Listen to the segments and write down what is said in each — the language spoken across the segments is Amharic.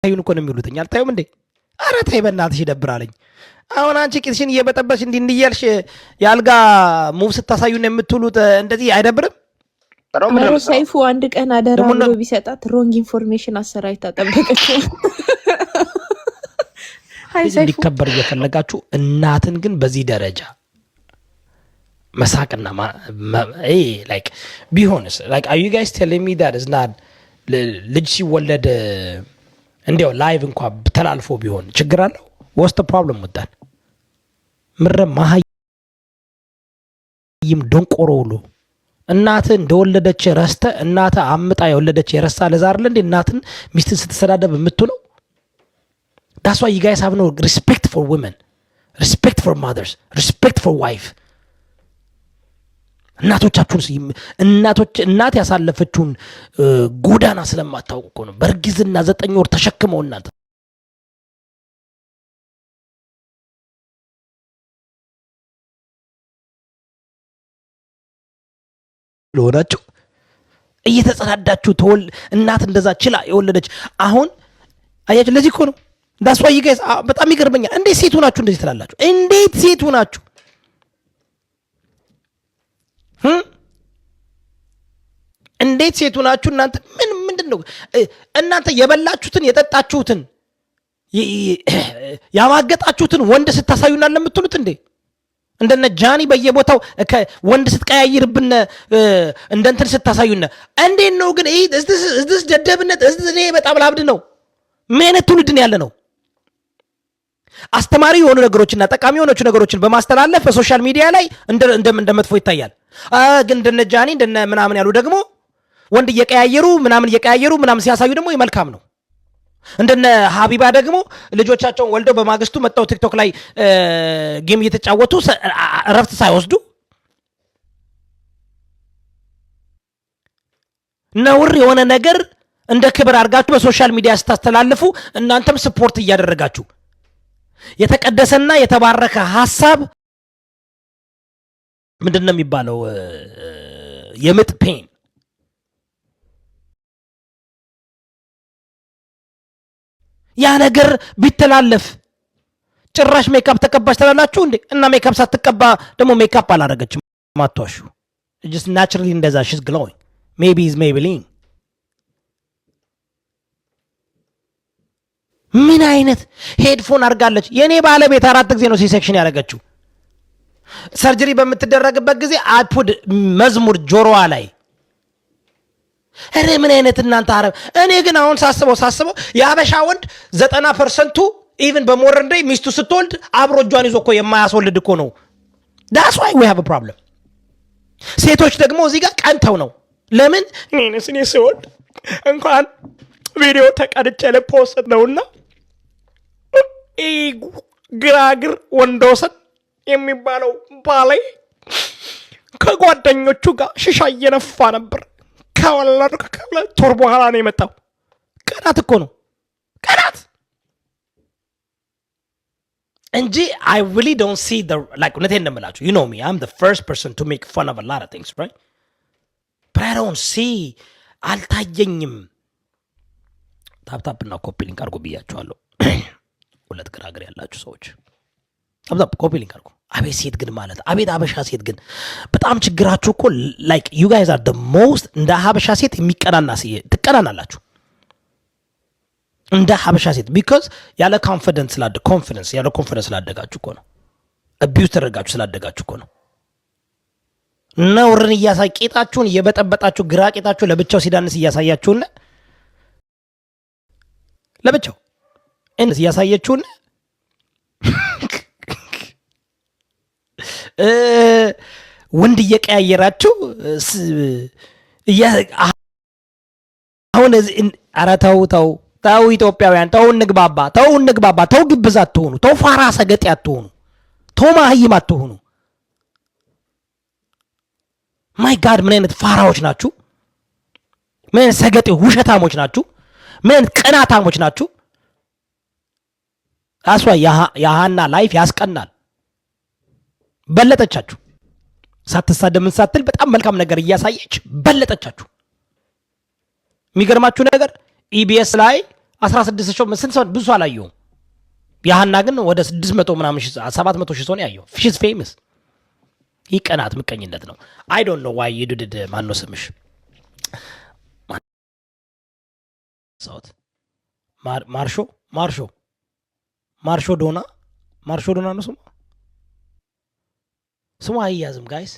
አይዩን እኮ ነው የሚሉትኝ አልታዩም እንዴ? ኧረ ተይ በእናትሽ ይደብራልኝ። አሁን አንቺ ቂጥሽን እየበጠበሽ እንዲያልሽ ያልጋ ሙቭ ስታሳዩን የምትሉት እንደዚህ አይደብርም? አረ ሰይፉ አንድ ቀን አደራ ብሎ ቢሰጣት ሮንግ ኢንፎርሜሽን አሰራይታ ጠበቀች። እንዲከበር እየፈለጋችሁ እናትን ግን በዚህ ደረጃ መሳቅና ላይክ ቢሆንስ ላይክ አር ዩ ጋይስ ቴሊንግ ሚ ዳት ኢዝ ናት ልጅ ሲወለድ እንዲያው ላይቭ እንኳን ተላልፎ ቢሆን ችግር አለው? what's the problem with that? ምረ ማሃይም ደንቆሮ ውሎ እናትህ እንደወለደች ረስተ እናትህ አምጣ የወለደች የረሳ ለዛ አይደል እንዴ እናትን ሚስትን ስትሰዳደብ የምትለው? that's why you guys have no respect for women, respect for mothers, respect for wife. እናት ያሳለፈችውን ጎዳና ስለማታውቁ እኮ ነው። በእርግዝና 9 ወር ተሸክመው እናት ለሆናችሁ እየተጸዳዳችሁ እናት እንደዛ ችላ የወለደች አሁን አያችሁ። ለዚህ እኮ ነው that's why you guys በጣም ይገርመኛል። እንዴት ሴቱ ናችሁ እንደዚህ ትላላችሁ? እንዴት ሴቱ ናችሁ? እንዴት ሴቱ ናችሁ እናንተ? ምንድነው እናንተ የበላችሁትን የጠጣችሁትን ያማገጣችሁትን ወንድ ስታሳዩናል ለምትሉት እንዴ? እንደነ ጃኒ በየቦታው ወንድ ስትቀያይርብን እንደንትን ስታሳዩና እንዴት ነው ግን? እዚህ ደደብነት እዚህ በጣም ላብድ ነው። ምን አይነት ትውልድ ነው ያለ ነው? አስተማሪ የሆኑ ነገሮችና ጠቃሚ የሆኑ ነገሮችን በማስተላለፍ በሶሻል ሚዲያ ላይ እንደ መጥፎ ይታያል። ግን እንደነ ጃኒ እንደነ ምናምን ያሉ ደግሞ ወንድ እየቀያየሩ ምናምን ሲያሳዩ ደግሞ መልካም ነው። እንደነ ሀቢባ ደግሞ ልጆቻቸውን ወልደው በማግስቱ መጣው ቲክቶክ ላይ ጌም እየተጫወቱ እረፍት ሳይወስዱ ነውር የሆነ ነገር እንደ ክብር አድርጋችሁ በሶሻል ሚዲያ ስታስተላልፉ እናንተም ስፖርት እያደረጋችሁ የተቀደሰና የተባረከ ሐሳብ ምንድነው የሚባለው የምጥ ፔን ያ ነገር ቢተላለፍ ጭራሽ ሜካፕ ተቀባሽ ተላላችሁ እንዴ? እና ሜካፕ ሳትቀባ ደግሞ ሜካፕ አላረገችም ማቷሹ just naturally እንደዛ she's glowing maybe is Maybelline። ምን አይነት ሄድፎን አርጋለች? የኔ ባለቤት 4 ጊዜ ነው ሲ-ሴክሽን ያደረገችው። ሰርጀሪ በምትደረግበት ጊዜ አፑድ መዝሙር ጆሮዋ ላይ ምን አይነት እናንተ አረብ። እኔ ግን አሁን ሳስበው የአበሻ ወንድ 90% ኢቭን በሞደርን ዴይ ሚስቱ ስትወልድ አብሮ እጇን ይዞ እኮ የማያስወልድ እኮ ነው። that's why we have a problem። ሴቶች ደግሞ እዚህ ጋር ቀንተው ነው። ለምን እኔ ስወልድ እንኳን ቪዲዮ ተቀርጬ ለፖስት ነውና ግራግር ወንዶሰን የሚባለው ባሌ ከጓደኞቹ ጋር ሽሻ እየነፋ ነበር። ከወለዱ ከሁለት ወር በኋላ ነው የመጣው። ቀናት እኮ ነው ቀናት እንጂ I really don't see the like እውነቴን ነው የምላችሁ። you know me, I'm the first person to make fun of a lot of things, right? but I don't see አልታየኝም። ታፕታፕ እና ኮፒ ሊንክ አድርጉ ብያችኋለሁ። ሁለት ግራግር ያላችሁ ሰዎች ታፕታፕ ኮፒ ሊንክ አድርጉ። አቤት ሴት ግን ማለት አቤት አበሻ ሴት ግን በጣም ችግራችሁ እኮ like you guys are the most እንደ ሀበሻ ሴት የሚቀናና ሴት ትቀናናላችሁ እንደ ሀበሻ ሴት because ያለ ኮንፊደንስ ስላደጋችሁ እኮ ነው። አቢዩዝ ተደርጋችሁ ስላደጋችሁ እኮ ነው። ነውርን ቄጣችሁን እየበጠበጣችሁ ግራ ቄጣችሁ ለብቻው ሲዳንስ እያሳያችሁና ለብቻው እንስ እያሳያችሁና ወንድ እየቀያየራችሁ አሁን ኧረ ተው ኢትዮጵያውያን ተው እንግባባ ተው ግብዝ አትሆኑ ተው ፋራ ሰገጤ አትሆኑ ተው ማህይም አትሆኑ። ማይ ጋድ ምን አይነት ፋራዎች ናችሁ? ምን አይነት ሰገጤ ውሸታሞች ናችሁ? ምን አይነት ቅናታሞች ናችሁ? አስዋ ያሃና ላይፍ ያስቀናል። በለጠቻችሁ። ሳትሳደብ ምን ሳትል በጣም መልካም ነገር እያሳየች በለጠቻችሁ። የሚገርማችሁ ነገር ኢቢኤስ ላይ 16 ሾው ስንት ሰው ብዙ አላየሁም። ያህና ግን ወደ 600 ምናምን 700 ሺህ ሰው ነው ያየው። ሺዝ ፌመስ። ይህ ቀናት ምቀኝነት ነው። አይ ዶንት ኖ ዋይ ዩ ዲድ ማነው ስምሽ ማርሾ ዶና ነው ስሙ አይያዝም ጋይስ።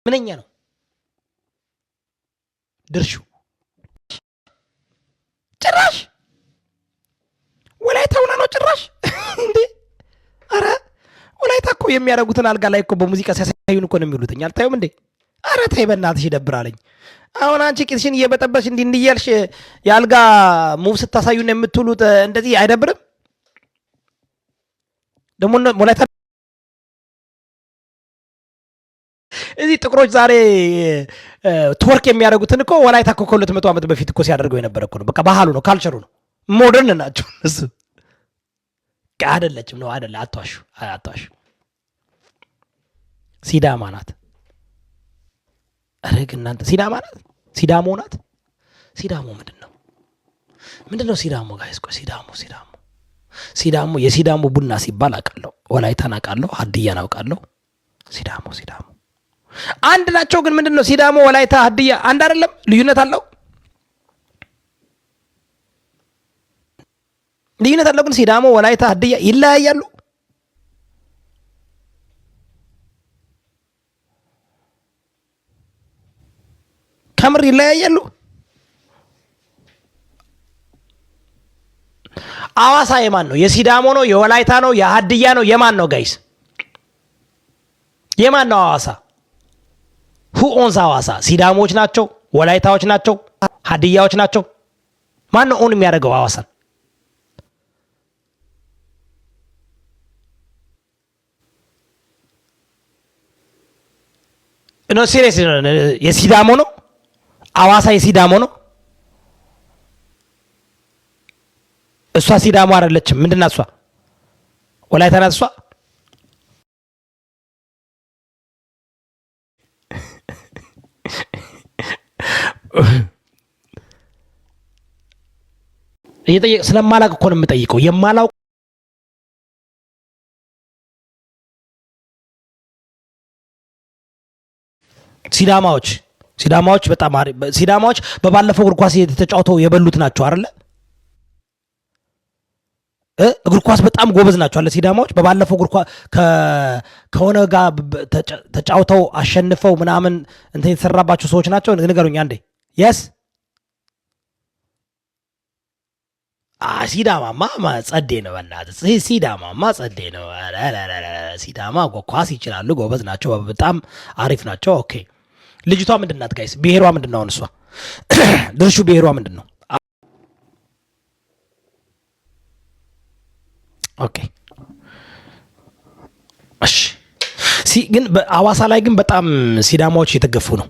ምንኛ ነው ድርሹ ጭራሽ ወላይታ ሆና ነው ጭራሽ እንዴ! አረ ወላይታ እኮ የሚያደርጉትን አልጋ ላይ እኮ በሙዚቃ ሲያሳዩን እኮ ነው የሚሉትኝ። አልታዩም እንዴ? አረ ተይ በእናትሽ ይደብራለኝ። አሁን አንቺ ቂጥሽን እየበጠበሽ እንዲህ እያልሽ የአልጋ ሙቭ ስታሳዩን የምትውሉት እንደዚህ አይደብርም? ደግሞ ወላይታ እዚህ ጥቁሮች ዛሬ ትወርክ የሚያደርጉትን እኮ ወላይታ እኮ ከ200 ዓመት በፊት እኮ ሲያደርገው የነበረ እኮ ነው። በቃ ባህሉ ነው፣ ካልቸሩ ነው። ሞደርን ናቸው እሱ። አይደለችም ነው አይደለ? አትዋሹ። ሲዳማ ናት። አረግ እናንተ ሲዳማ ናት፣ ሲዳሞ ናት። ሲዳሞ ምንድን ነው ሲዳሞ ጋይስ? ቆይ ሲዳሞ የሲዳሞ ቡና ሲባል አውቃለሁ፣ ወላይታን አውቃለሁ፣ ሀዲያን አውቃለሁ። ሲዳሞ አንድ ናቸው። ግን ምንድን ነው ሲዳሞ፣ ወላይታ፣ ሀዲያ አንድ አይደለም? ልዩነት አለው። ግን ሲዳሞ፣ ወላይታ፣ ሀዲያ ይለያያሉ። ከምር ይለያያሉ። አዋሳ የማን ነው? የሲዳሞ ነው? የወላይታ ነው? የሀዲያ ነው? የማን ነው ጋይስ? የማን ነው አዋሳ? ሁ ኦንስ አዋሳ? ሲዳሞች ናቸው? ወላይታዎች ናቸው? ሀዲያዎች ናቸው? ማን ነው ኦን የሚያደርገው አዋሳን? ኖ ሲሪየስ፣ የሲዳሞ ነው አዋሳ? የሲዳሞ ነው? እሷ ሲዳሞ አይደለችም። ምንድን ናት እሷ? ወላይታ ናት እሷ? ስለማላውቅ እኮ ነው የምጠይቀው። የማላውቅ ሲዳማዎች በጣም ሲዳማዎች በባለፈው እግር ኳስ የተጫውተው የበሉት ናቸው አይደለ? እግር ኳስ በጣም ጎበዝ ናቸው አለ ሲዳማዎች። በባለፈው እግር ኳስ ከሆነ ጋር ተጫውተው አሸንፈው ምናምን እንትን የተሰራባቸው ሰዎች ናቸው። ንገሩኝ አንዴ። የስ ሲዳማማ ጸዴ ነው። በእናትህ ሲዳማማ ጸዴ ነው። ሲዳማ ኳስ ይችላሉ፣ ጎበዝ ናቸው፣ በጣም አሪፍ ናቸው። ኦኬ ልጅቷ ምንድን ናት ጋይስ? ብሔሯ ምንድን ነው? አሁን እሷ ድርሹ ብሔሯ ምንድን ነው? ኦኬ እሺ። ግን በአዋሳ ላይ ግን በጣም ሲዳማዎች የተገፉ ነው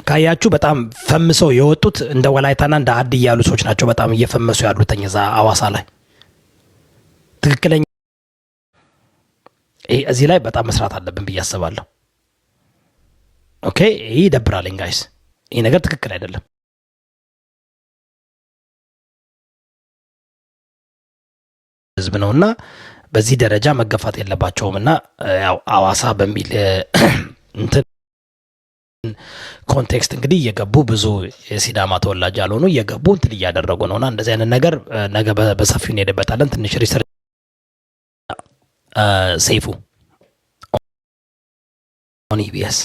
ካያችሁ። በጣም ፈምሰው የወጡት እንደ ወላይታና እንደ ሀዲያ ያሉ ሰዎች ናቸው። በጣም እየፈመሱ ያሉት እዛ አዋሳ ላይ ትክክለኛ። እዚህ ላይ በጣም መስራት አለብን ብዬ አስባለሁ። ኦኬ ይህ ይደብራልኝ ጋይስ፣ ይህ ነገር ትክክል አይደለም። ህዝብ ነውና በዚህ ደረጃ መገፋት የለባቸውምና ያው አዋሳ በሚል እንትን ኮንቴክስት እንግዲህ እየገቡ ብዙ የሲዳማ ተወላጅ ያልሆኑ እየገቡ እንትን እያደረጉ ነውና እንደዚህ አይነት ነገር ነገ በሰፊው እንሄድበታለን። ትንሽ ሪሰርች ሰይፉ ኦን ኢቢኤስ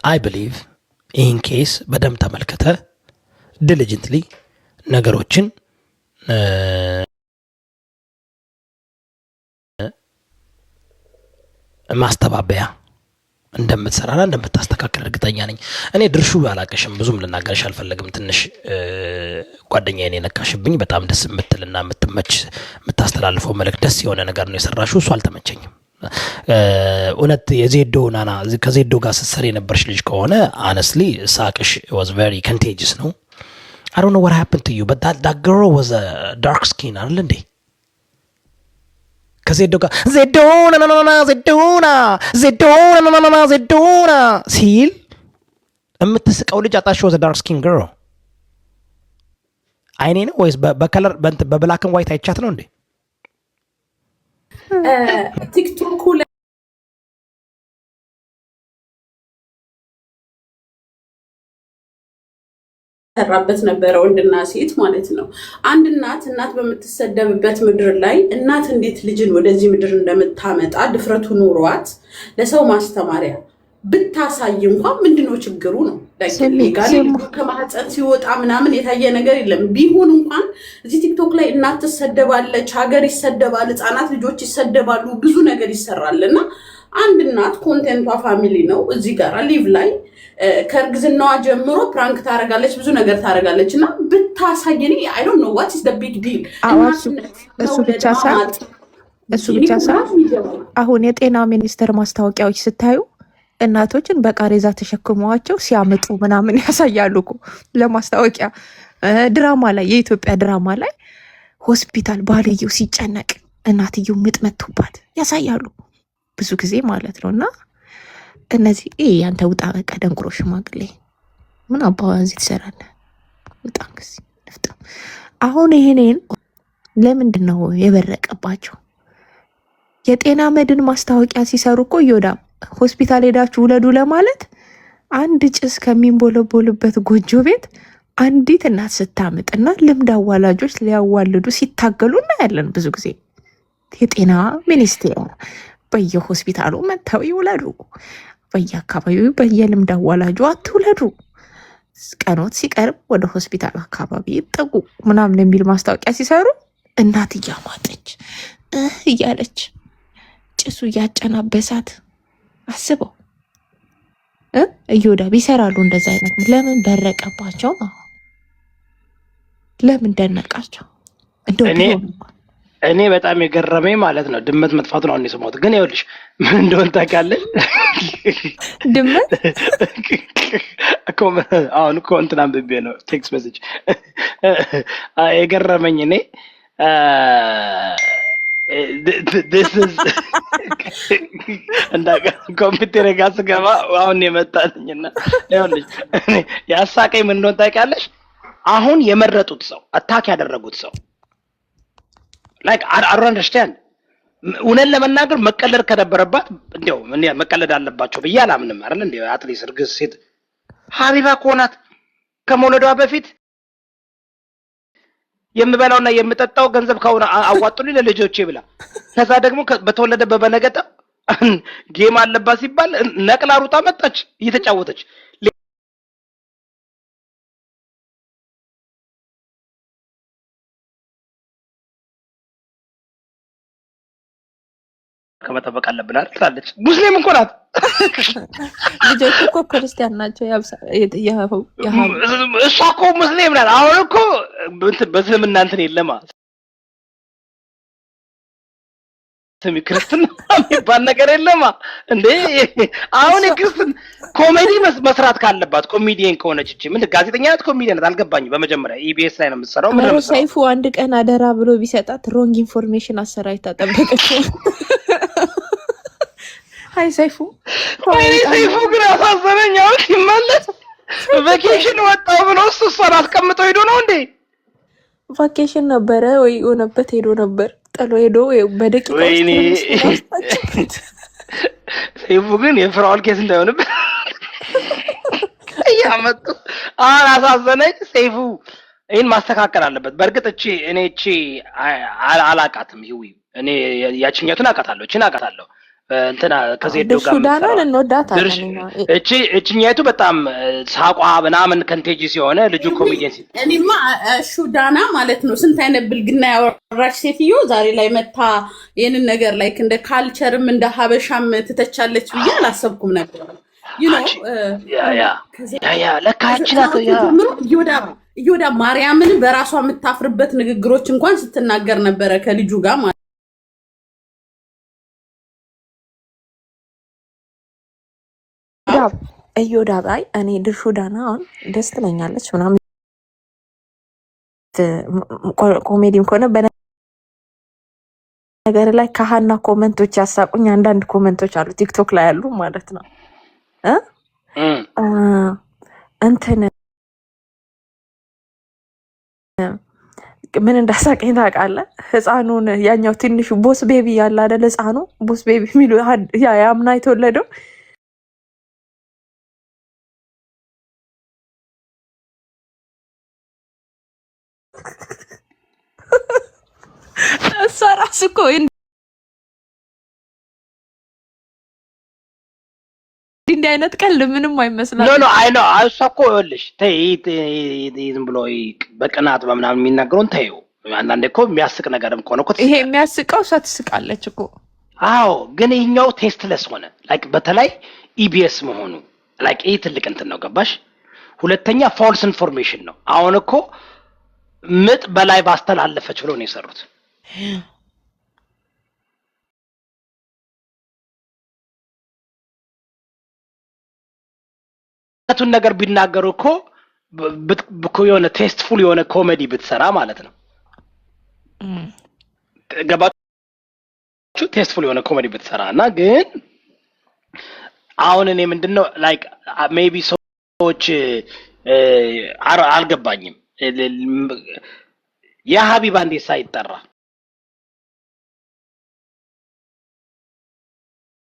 አይ ብሊቭ ኢን ኬስ በደንብ ተመልከተ ዲሊጀንትሊ ነገሮችን ማስተባበያ እንደምትሰራና እንደምታስተካክል እርግጠኛ ነኝ። እኔ ድርሹ አላቀሽም፣ ብዙም ልናገርሽ አልፈለግም። ትንሽ ጓደኛዬን የነካሽብኝ። በጣም ደስ የምትልና የምትመች የምታስተላልፈው መልእክት ደስ የሆነ ነገር ነው የሰራሽው። እሱ አልተመቸኝም። እውነት የዜዶ ናና ከዜዶ ጋር ስትሰሪ የነበርሽ ልጅ ከሆነ አነስሊ ሳቅሽ ዋዝ ቬሪ ኮንቴጂየስ ነው። I don't know what happened to you, but that girl was a dark skin, አይደል እንዴ? ከዜዶ ጋር ዜዶና ሲል የምትስቀው ልጅ አጣሽ ወዘ ዳርክ ስኪን ግርል አይኔ ነው ወይስ በከለር በብላክ ኤንድ ዋይት አይቻት ነው እንዴ? ቲክቶክ ላይ ሰራበት ነበረ ወንድና ሴት ማለት ነው። አንድ እናት በምትሰደብበት ምድር ላይ እናት እንዴት ልጅን ወደዚህ ምድር እንደምታመጣ ድፍረቱ ኑሯት ለሰው ማስተማሪያ ብታሳይ እንኳን ምንድነው ችግሩ ነው? ከማህፀን ሲወጣ ምናምን የታየ ነገር የለም። ቢሆን እንኳን እዚህ ቲክቶክ ላይ እናት ትሰደባለች፣ ሀገር ይሰደባል፣ ህፃናት ልጆች ይሰደባሉ፣ ብዙ ነገር ይሰራል። እና አንድ እናት ኮንቴንቷ ፋሚሊ ነው። እዚህ ጋር ሊቭ ላይ ከእርግዝናዋ ጀምሮ ፕራንክ ታረጋለች፣ ብዙ ነገር ታረጋለች። እና ብታሳይ እኔ አይ ዶንት ኖ ዋት ኢዝ ዘ ቢግ ዲል። እሱ ብቻ ሳይሆን አሁን የጤና ሚኒስቴር ማስታወቂያዎች ስታዩ እናቶችን በቃሬዛ ተሸክመዋቸው ሲያምጡ ምናምን ያሳያሉ እኮ ለማስታወቂያ። ድራማ ላይ የኢትዮጵያ ድራማ ላይ ሆስፒታል ባልየው ሲጨነቅ እናትየው ምጥ መቶባት ያሳያሉ ብዙ ጊዜ ማለት ነው። እና እነዚህ ያንተ ውጣ በቃ ደንቁሮ ሽማግሌ ምን አባ እዚህ ትሰራለህ? ውጣ እንግዲህ ንፍጥ። አሁን ይሄንን ለምንድን ነው የበረቀባቸው? የጤና መድን ማስታወቂያ ሲሰሩ እኮ ይወዳ ሆስፒታል ሄዳችሁ ውለዱ ለማለት አንድ ጭስ ከሚንቦለቦልበት ጎጆ ቤት አንዲት እናት ስታምጥና ልምድ አዋላጆች ሊያዋልዱ ሲታገሉ እናያለን ብዙ ጊዜ። የጤና ሚኒስቴር በየሆስፒታሉ መጥተው ይውለዱ፣ በየአካባቢው በየልምድ አዋላጁ አትውለዱ፣ ቀኖት ሲቀርብ ወደ ሆስፒታል አካባቢ ይጠጉ ምናምን የሚል ማስታወቂያ ሲሰሩ እናት እያማጠች እያለች ጭሱ እያጨናበሳት አስበው እዮዳብ ይሰራሉ እንደዛ አይነት። ለምን በረቀባቸው? ለምን ደነቃቸው? እኔ በጣም የገረመኝ ማለት ነው ድመት መጥፋቱ ነው። አሁን የሰማሁት ግን ይኸውልሽ ምን እንደሆነ ታውቂያለሽ? ድመት አሁን እኮ እንትን አንብቤ ነው ቴክስት ሜሴጅ የገረመኝ እኔ ኮምፒውተር ጋር ስገባ አሁን የመጣልኝና ይኸውልሽ ያሳቀኝ ምን እንደሆነ ታውቂያለሽ? አሁን የመረጡት ሰው አታክ ያደረጉት ሰው ላይክ አይ ዶንት አንደርስታንድ። እውነት ለመናገር መቀለድ ከነበረባት እንደው ምን መቀለድ አለባቸው ብዬ አላምንም አይደል? እንደው አትሊስት እርግዝ ሴት ሀቢባ ኮናት ከመውለዷ በፊት የምበላውና የምጠጣው ገንዘብ ካሁን አዋጡልኝ ለልጆቼ ብላ ከዛ ደግሞ በተወለደ በበነገጠ ጌም አለባት ሲባል ነቅላ ሩጣ መጣች እየተጫወተች ከመጠበቅ አለብን አይደል ትላለች። ሙስሊም እኮ ናት። ልጆች እኮ ክርስቲያን ናቸው። እሷ እኮ ሙስሊም ናት። አሁን እኮ በእስልምና እንትን የለማ ስሚ ክርስትና የሚባል ነገር የለማ እንዴ። አሁን የክርስትና ኮሜዲ መስራት ካለባት ኮሜዲየን ከሆነች እቺ ምን ጋዜጠኛ ናት ኮሜዲየን ናት አልገባኝም። በመጀመሪያ ኢቢኤስ ላይ ነው የምትሰራው። ምን ነው ሰይፉ አንድ ቀን አደራ ብሎ ቢሰጣት ሮንግ ኢንፎርሜሽን አሰራይታ ጠበቀች። አይ ሰይፉ ግን አሳዘነኝ። አሁን ሲመለስ ቫኬሽን ወጣው ብሎ እሷን አስቀምጠው ሄዶ ነው እንዴ? ቫኬሽን ነበረ ወይ ሆነበት ሄዶ ነበር ጥሎ ሄዶ በደቂቃ ወይኔ ሰይፉ ግን የፍራኦል ኬስ እንዳይሆንበት ያመጡ አሳዘነኝ። ሰይፉ ይሄን ማስተካከል አለበት። በእርግጥ እቺ አላቃትም ይዊ እኔ ያችኛቱን አቃታለሁ እቺን አቃታለሁ እንትና ከዜዶ ጋር ሱዳናን እንወዳታለን። እቺኛቱ በጣም ሳቋ ምናምን ኮንቴጂስ የሆነ ልጁ ኮሜዲየን ሲል እኔማ ሹዳና ማለት ነው ስንት አይነት ብልግና ያወራች ሴትዮ ዛሬ ላይ መታ ይሄንን ነገር ላይ እንደ ካልቸርም እንደ ሀበሻም ትተቻለች ብዬ አላሰብኩም ነበር። ያ ለካችናት ይወዳ ማርያምን በራሷ የምታፍርበት ንግግሮች እንኳን ስትናገር ነበረ ከልጁ ጋር ማለት እዮዳብ አይ እኔ ድርሹ ዳና አሁን ደስ ትለኛለች ምናምን ኮሜዲም ከሆነ በነገር ላይ ከሀና ኮመንቶች ያሳቁኝ አንዳንድ ኮመንቶች አሉ ቲክቶክ ላይ ያሉ ማለት ነው እንትን ምን እንዳሳቀኝ ታውቃለህ? ህፃኑን ያኛው ትንሹ ቦስ ቤቢ ያለ አይደል? ህፃኑ ቦስ ቤቢ የሚሉ ያምና የተወለደው እሷ ራሱ እኮ እንዲህ አይነት ቀልድ ምንም አይመስላል። ኖ አይ ነው እሷ እኮ ይኸውልሽ፣ ተይ ዝም ብሎ በቅናት በምናምን የሚናገሩን ተይው። አንዳንዴ እኮ የሚያስቅ ነገርም ከሆነ እኮ ይሄ የሚያስቀው እሷ ትስቃለች እኮ። አዎ ግን ይሄኛው ቴስትለስ ሆነ። ላይክ በተለይ ኢቢኤስ መሆኑ ላይክ ይሄ ትልቅ እንትን ነው ገባሽ? ሁለተኛ ፎልስ ኢንፎርሜሽን ነው። አሁን እኮ ምጥ በላይ ባስተላለፈች ብሎ ነው የሰሩት። ቱን ነገር ቢናገሩ እኮ የሆነ ቴስትፉል የሆነ ኮሜዲ ብትሰራ ማለት ነው። ገባችሁ? ቴስትፉል የሆነ ኮሜዲ ብትሰራ እና ግን አሁን እኔ ምንድነው ላይክ ሜቢ ሰዎች አልገባኝም። የሀቢባ እንዴት ሳይጠራ